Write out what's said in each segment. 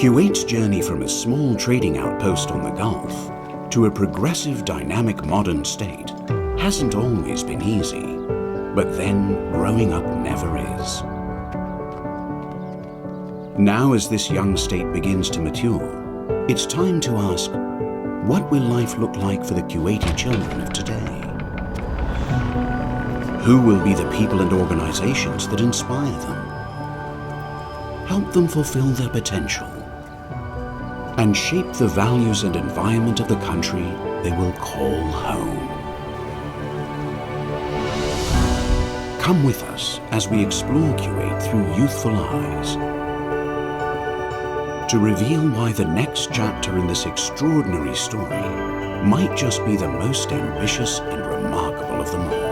Kuwait's journey from a small trading outpost on the Gulf to a progressive, dynamic, modern state hasn't always been easy, but then growing up never is. Now, as this young state begins to mature, it's time to ask, what will life look like for the Kuwaiti children of today? Who will be the people and organizations that inspire them, help them fulfill their potential, and shape the values and environment of the country they will call home? Come with us as we explore Kuwait through youthful eyes, to reveal why the next chapter in this extraordinary story might just be the most ambitious and remarkable of them all.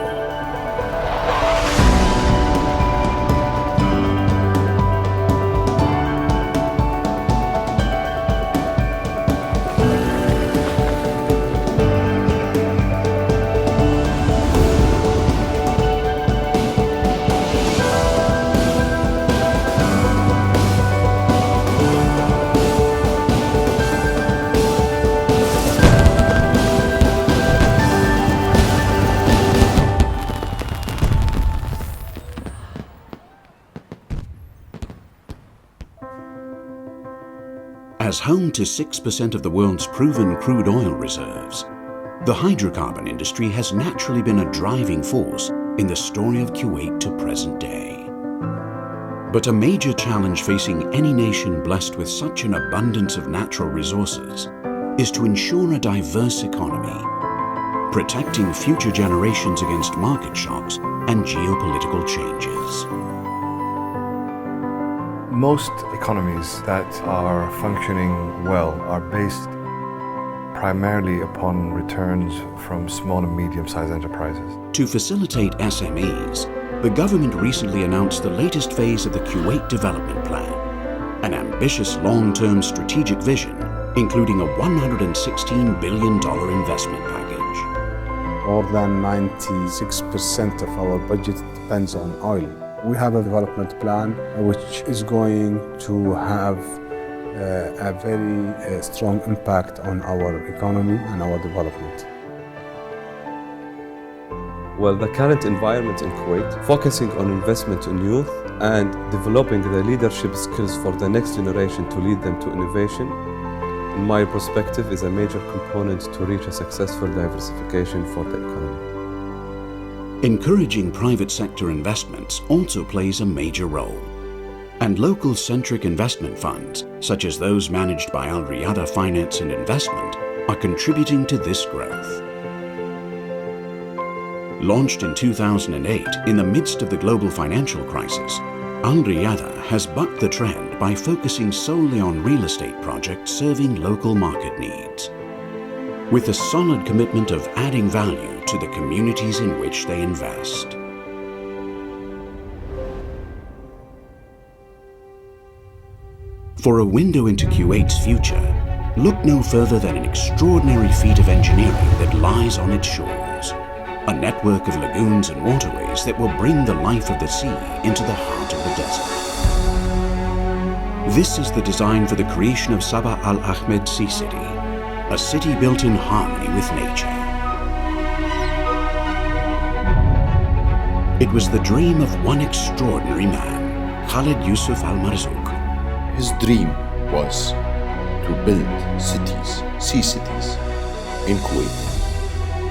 As home to 6% of the world's proven crude oil reserves, the hydrocarbon industry has naturally been a driving force in the story of Kuwait to present day. But a major challenge facing any nation blessed with such an abundance of natural resources is to ensure a diverse economy, protecting future generations against market shocks and geopolitical changes. Most economies that are functioning well are based primarily upon returns from small and medium-sized enterprises. To facilitate SMEs, the government recently announced the latest phase of the Kuwait Development Plan, an ambitious long-term strategic vision, including a $116 billion investment package. More than 96% of our budget depends on oil. We have a development plan which is going to have a very strong impact on our economy and our development. Well, the current environment in Kuwait, focusing on investment in youth and developing the leadership skills for the next generation to lead them to innovation, in my perspective, is a major component to reach a successful diversification for the economy. Encouraging private sector investments also plays a major role, and local-centric investment funds, such as those managed by Al-Riyada Finance and Investment, are contributing to this growth. Launched in 2008 in the midst of the global financial crisis, Al-Riyada has bucked the trend by focusing solely on real estate projects serving local market needs, with a solid commitment of adding value to the communities in which they invest. For a window into Kuwait's future, look no further than an extraordinary feat of engineering that lies on its shores, a network of lagoons and waterways that will bring the life of the sea into the heart of the desert. This is the design for the creation of Sabah Al-Ahmed Sea City, a city built in harmony with nature. It was the dream of one extraordinary man, Khalid Al-Marzouq. His dream was to build cities, sea cities, in Kuwait.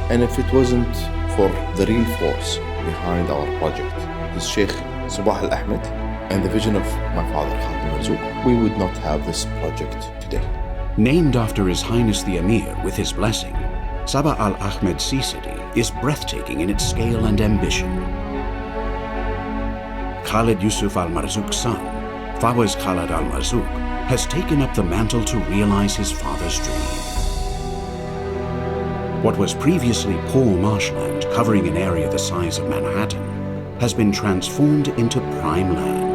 And if it wasn't for the real force behind our project, the Sheikh Sabah Al-Ahmed, and the vision of my father Khalid Al-Marzouq, we would not have this project today. Named after His Highness the Emir with his blessing, Sabah Al-Ahmed Sea City is breathtaking in its scale and ambition. Khalid Al-Marzouq's son, Fawaz Al-Marzouq, has taken up the mantle to realize his father's dream. What was previously poor marshland covering an area the size of Manhattan has been transformed into prime land.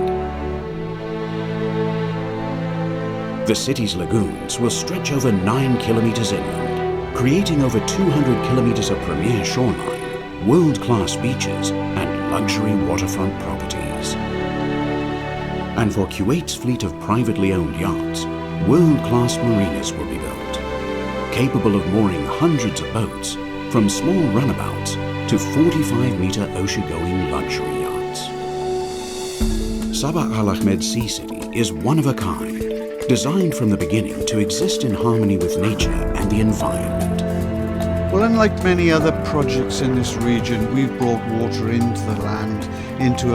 The city's lagoons will stretch over 9 kilometers inland, creating over 200 kilometers of premier shoreline, world-class beaches, and luxury waterfront properties. And for Kuwait's fleet of privately owned yachts, world-class marinas will be built, capable of mooring hundreds of boats, from small runabouts to 45-meter ocean-going luxury yachts. Sabah Al-Ahmed Sea City is one of a kind, designed from the beginning to exist in harmony with nature and the environment. Well, unlike many other projects in this region, we've brought water into a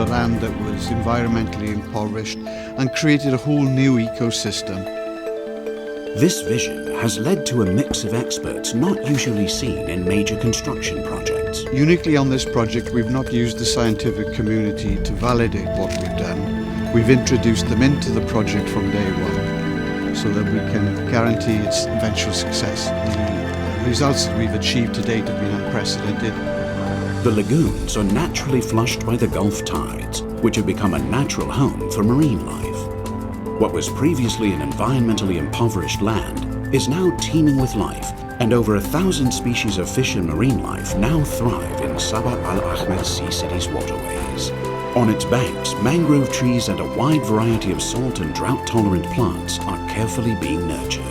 land that was environmentally impoverished, and created a whole new ecosystem. This vision has led to a mix of experts not usually seen in major construction projects. Uniquely on this project, we've not used the scientific community to validate what we've done. We've introduced them into the project from day one so that we can guarantee its eventual success. The results that we've achieved to date have been unprecedented. The lagoons are naturally flushed by the Gulf tides, which have become a natural home for marine life. What was previously an environmentally impoverished land is now teeming with life, and over 1,000 species of fish and marine life now thrive in Sabah Al-Ahmed Sea City's waterways. On its banks, mangrove trees and a wide variety of salt and drought-tolerant plants are carefully being nurtured.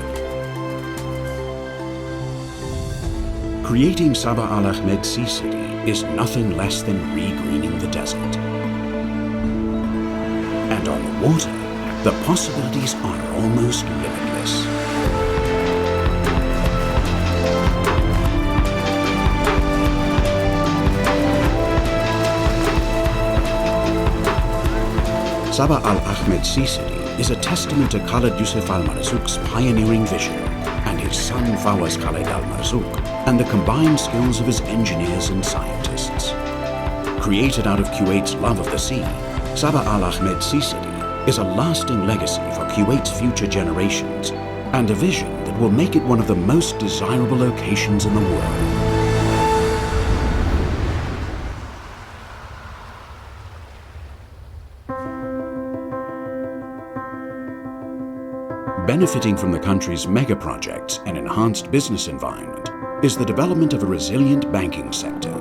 Creating Sabah Al-Ahmed Sea City is nothing less than regreening the desert. And on the water, the possibilities are almost limitless. Sabah Al-Ahmed Sea City is a testament to Khalid Al-Marzouq's pioneering vision, and his son Fawaz Khalid Al-Marzouq, and the combined skills of his engineers and scientists. Created out of Kuwait's love of the sea, Sabah Al-Ahmed Sea City is a lasting legacy for Kuwait's future generations, and a vision that will make it one of the most desirable locations in the world. Benefiting from the country's mega projects and enhanced business environment is the development of a resilient banking sector,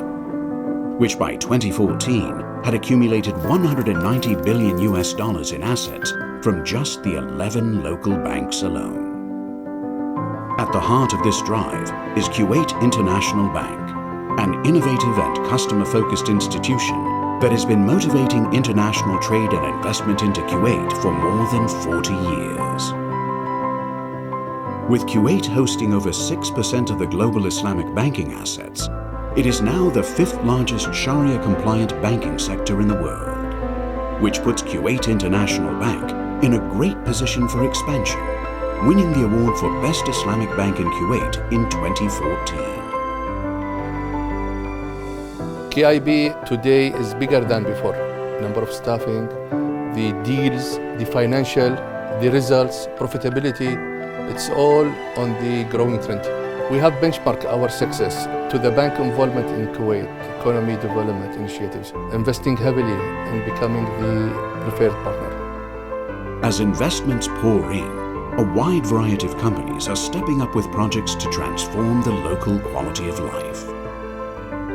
which by 2014 had accumulated $190 billion in assets from just the 11 local banks alone. At the heart of this drive is Kuwait International Bank, an innovative and customer-focused institution that has been motivating international trade and investment into Kuwait for more than 40 years. With Kuwait hosting over 6% of the global Islamic banking assets, it is now the 5th largest Sharia-compliant banking sector in the world, which puts Kuwait International Bank in a great position for expansion, winning the award for Best Islamic Bank in Kuwait in 2014. KIB today is bigger than before. Number of staffing, the deals, the financial, the results, profitability, it's all on the growing trend. We have benchmarked our success to the bank involvement in Kuwait, economy development initiatives, investing heavily in becoming the preferred partner. As investments pour in, a wide variety of companies are stepping up with projects to transform the local quality of life.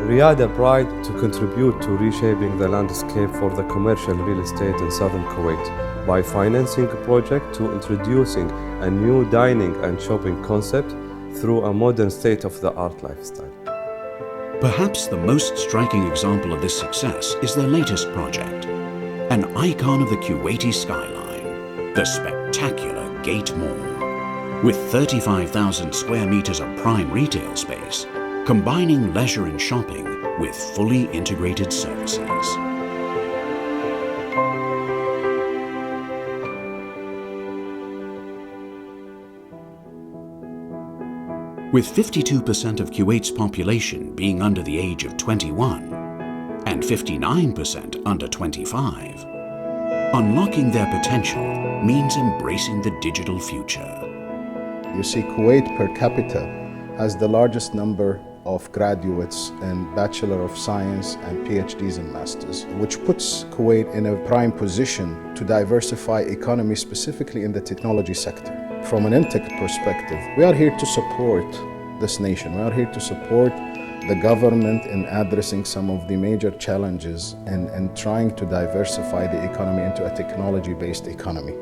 Riyada pride to contribute to reshaping the landscape for the commercial real estate in southern Kuwait by financing a project to introducing a new dining and shopping concept through a modern state-of-the-art lifestyle. Perhaps the most striking example of this success is their latest project, an icon of the Kuwaiti skyline, the spectacular Gate Mall. With 35,000 square meters of prime retail space, combining leisure and shopping with fully integrated services. With 52% of Kuwait's population being under the age of 21 and 59% under 25, unlocking their potential means embracing the digital future. You see, Kuwait per capita has the largest number of graduates in Bachelor of Science and PhDs and Masters, which puts Kuwait in a prime position to diversify economy, specifically in the technology sector. From an InTech perspective, we are here to support this nation. We are here to support the government in addressing some of the major challenges and trying to diversify the economy into a technology-based economy.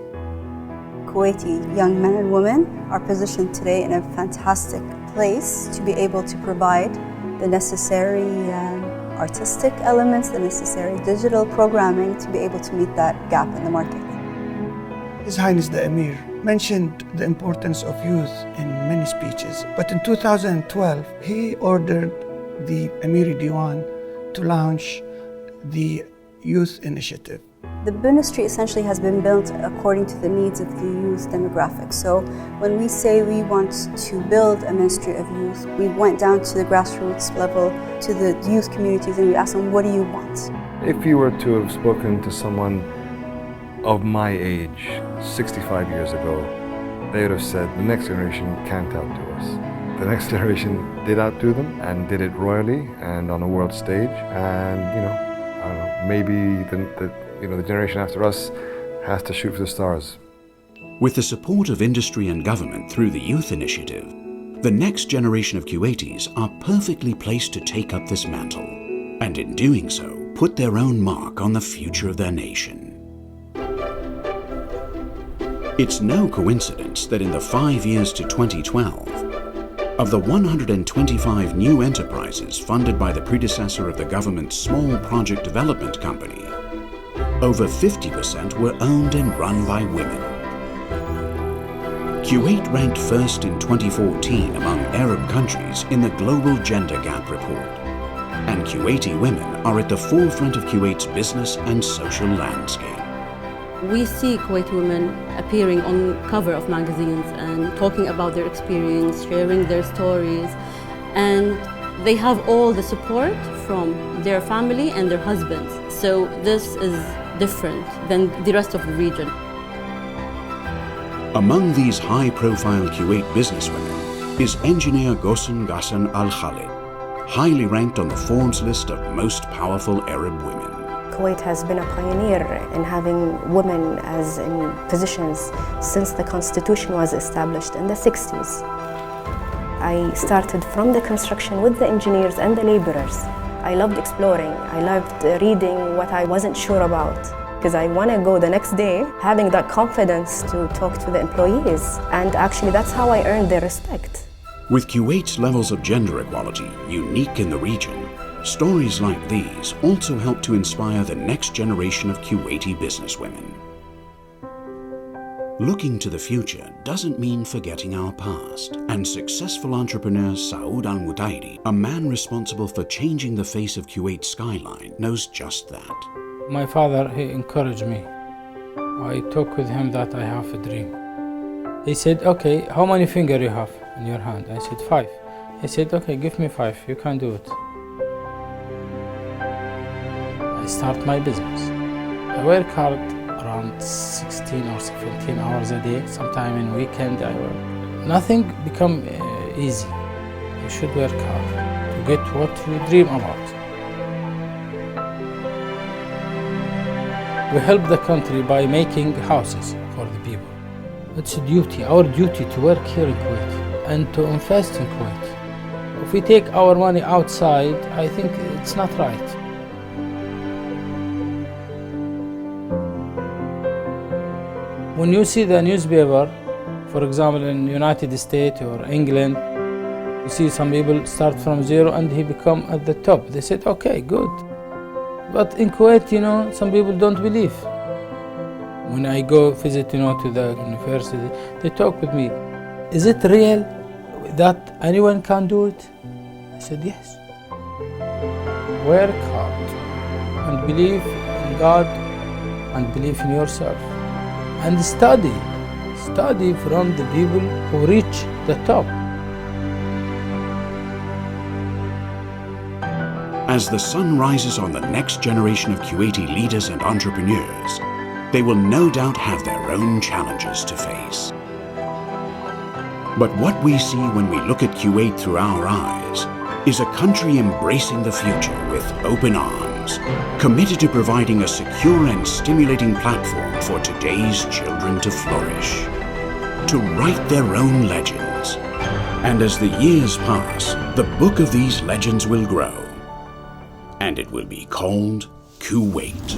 Kuwaiti young men and women are positioned today in a fantastic place to be able to provide the necessary artistic elements, the necessary digital programming to be able to meet that gap in the market. His Highness the Emir mentioned the importance of youth in many speeches, but in 2012 he ordered the Emiri Diwan to launch the Youth Initiative. The ministry essentially has been built according to the needs of the youth demographic. So when we say we want to build a ministry of youth, we went down to the grassroots level, to the youth communities, and we asked them, what do you want? If you were to have spoken to someone of my age 65 years ago, they would have said the next generation can't outdo us. The next generation did outdo them and did it royally and on a world stage, and I don't know, maybe the generation after us has to shoot for the stars. With the support of industry and government through the Youth Initiative, the next generation of Kuwaitis are perfectly placed to take up this mantle, and in doing so, put their own mark on the future of their nation. It's no coincidence that in the 5 years to 2012, of the 125 new enterprises funded by the predecessor of the government's Small Project Development Company, over 50% were owned and run by women. Kuwait ranked first in 2014 among Arab countries in the Global Gender Gap Report, and Kuwaiti women are at the forefront of Kuwait's business and social landscape. We see Kuwaiti women appearing on cover of magazines and talking about their experience, sharing their stories, and they have all the support from their family and their husbands. So this is different than the rest of the region. Among these high-profile Kuwait businesswomen is engineer Ghassan Al-Khalid, highly ranked on the Forbes list of most powerful Arab women. Kuwait has been a pioneer in having women as in positions since the constitution was established in the 60s. I started from the construction with the engineers and the laborers. I loved exploring. I loved reading what I wasn't sure about, because I want to go the next day having that confidence to talk to the employees. And actually that's how I earned their respect. With Kuwait's levels of gender equality unique in the region, stories like these also help to inspire the next generation of Kuwaiti businesswomen. Looking to the future doesn't mean forgetting our past, and successful entrepreneur Saud Al-Mutairi, a man responsible for changing the face of Kuwait's skyline, knows just that. My father, he encouraged me. I talked with him that I have a dream. He said, okay, how many fingers you have in your hand? I said, 5. He said, okay, give me 5, you can do it. I start my business. I work hard around 16 or 17 hours a day. Sometime in weekend I work. Nothing become easy. You should work hard to get what you dream about. We help the country by making houses for the people. It's a duty, our duty to work here in Kuwait and to invest in Kuwait. If we take our money outside, I think it's not right. When you see the newspaper, for example in United States or England, you see some people start from zero and he become at the top. They said, okay, good. But in Kuwait, some people don't believe. When I go visit, to the university, they talk with me. Is it real that anyone can do it? I said, yes. Work hard and believe in God and believe in yourself. And study from the people who reach the top. As the sun rises on the next generation of Kuwaiti leaders and entrepreneurs, they will no doubt have their own challenges to face. But what we see when we look at Kuwait through our eyes is a country embracing the future with open arms, committed to providing a secure and stimulating platform for today's children to flourish, to write their own legends. And as the years pass, the book of these legends will grow, and it will be called Kuwait.